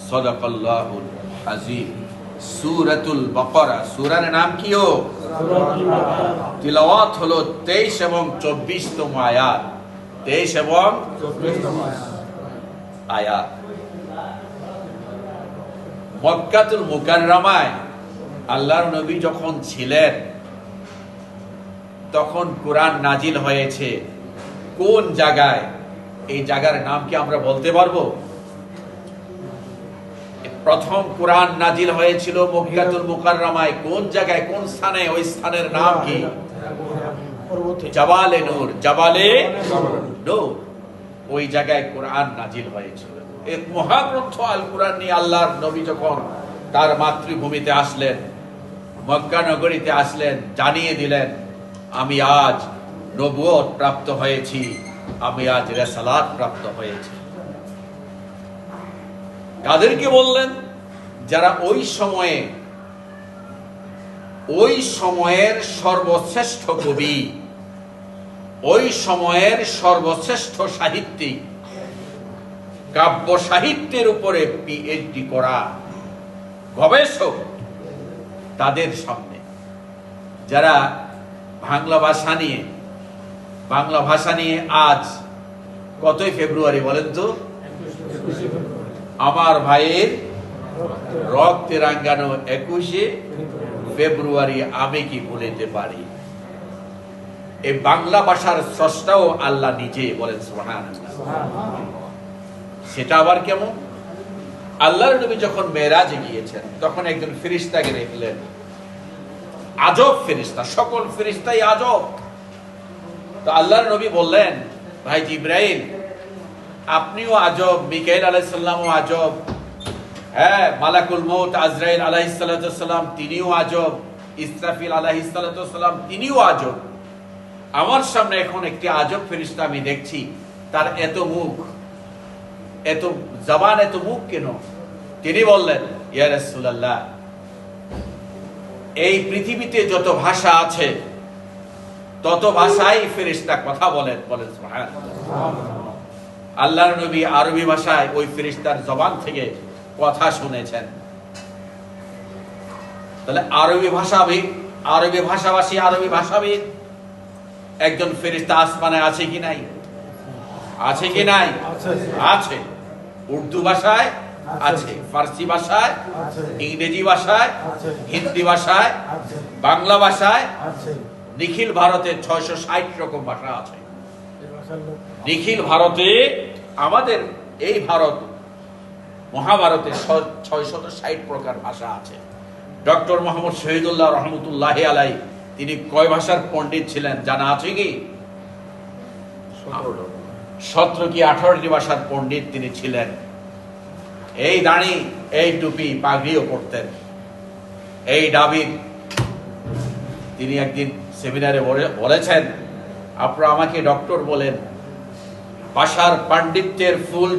সাদাকাল্লাহুল আযীম। সূরাতুল বাকারা, সূরার নাম কি? তিলাওয়াত হলো 23 এবং 24তম আয়াত। 23 এবং 24তম আয়াত। মক্কাতুল মুকাররমায় আল্লাহর নবী যখন ছিলেন তখন কোরআন নাজিল হয়েছে কোন জায়গায়? এই জায়গার নাম কি আমরা বলতে পারবো? প্রথম কোরআন নাজিল হয়েছিল মক্কাতুল মুকাররমায়। কোন জায়গায়, কোন স্থানে? ওই স্থানের নাম কি? জাবালে নূর। জাবালে নূর, ওই জায়গায় কোরআন নাজিল হয়েছিল। এই মহাগ্রন্থ আল কোরআন নিয়ে আল্লাহর নবী যখন তার মাতৃভূমিতে আসলেন, মক্কা নগরীতে আসলেন, জানিয়ে দিলেন, আমি আজ নবুয়ত প্রাপ্ত হয়েছি, আমি আজ রিসালাত প্রাপ্ত হয়েছি। কাদেরকে বললেন? যারা ওই সময়ের সর্বশ্রেষ্ঠ কবি, ওই সময়ের সর্বশ্রেষ্ঠ সাহিত্যিক, কাব্য সাহিত্যের উপরে পিএইচডি করা গবেষক, তাদের সামনে। যারা বাংলা ভাষা নিয়ে আজ কতই ফেব্রুয়ারি বলেন তো? আমার ভাইয়ের রক্তে রাঙ্গানো 21শে ফেব্রুয়ারি আমি কি ভুলিতে পারি? এই বাংলা ভাষার স্রষ্টাও আল্লাহ নিজে, বলেন সুবহানাল্লাহ। সেটা আবার কেমন? আল্লাহর নবী যখন মেরাজে গিয়েছেন তখন একজন ফেরেশতাকে দেখলেন, আজব ফেরেশতা, সকল ফেরেশতাই আজব। তো আল্লাহর নবী বললেন, ভাই জিবরাইল, আপনিও আজব, মিকাইল আলাইহিস সালামও আজব, হ্যাঁ, মালাকুল মউত আজরাইল আলাইহিস সালাম তিনিও আজব, ইসরাফিল আলাইহিস সালাম তিনিও আজব। আমার সামনে এখন একটি আজব ফেরেশতা আমি দেখছি, তার এত মুখ, এত জবান, এত মুখ কেন? তিনি বললেন, ইয়া রাসূলুল্লাহ, এই পৃথিবীতে যত ভাষা আছে তত ভাষায় ফেরেশতা কথা বলেন। সুবহানাল্লাহ। আল্লাহর নবী আরবি ভাষায় ওই ফেরেশতার জবান থেকে কথা শুনেছেন। তাহলে আরবি ভাষাবিদ একজন ফেরেশতা আসমানে আছে কি নাই? আছে কি নাই? আছে। উর্দু ভাষায় আছে, ফার্সি ভাষায়, ইংরেজি ভাষায়, হিন্দি ভাষায়, বাংলা ভাষায়, নিখিল ভারতে 660 রকম ভাষা আছে। নিখিল ভারতে, আমাদের এই ভারত মহাভারতে 660 প্রকার ভাষা আছে। ডক্টর মোহাম্মদ শহীদুল্লাহ রহমতুল্লাহ আলাইহি, তিনি কয় ভাষার পণ্ডিত ছিলেন জানা আছে কি? 17 কি 18টি ভাষার পণ্ডিত তিনি ছিলেন। এই দাড়ি, এই টুপি, পাগড়িও পরতেন। এই ডাবির, তিনি একদিন সেমিনারে বলেছেন, আপনারা আমাকে ডক্টর বলেন, ভাষার পাণ্ডিত্যের ফুল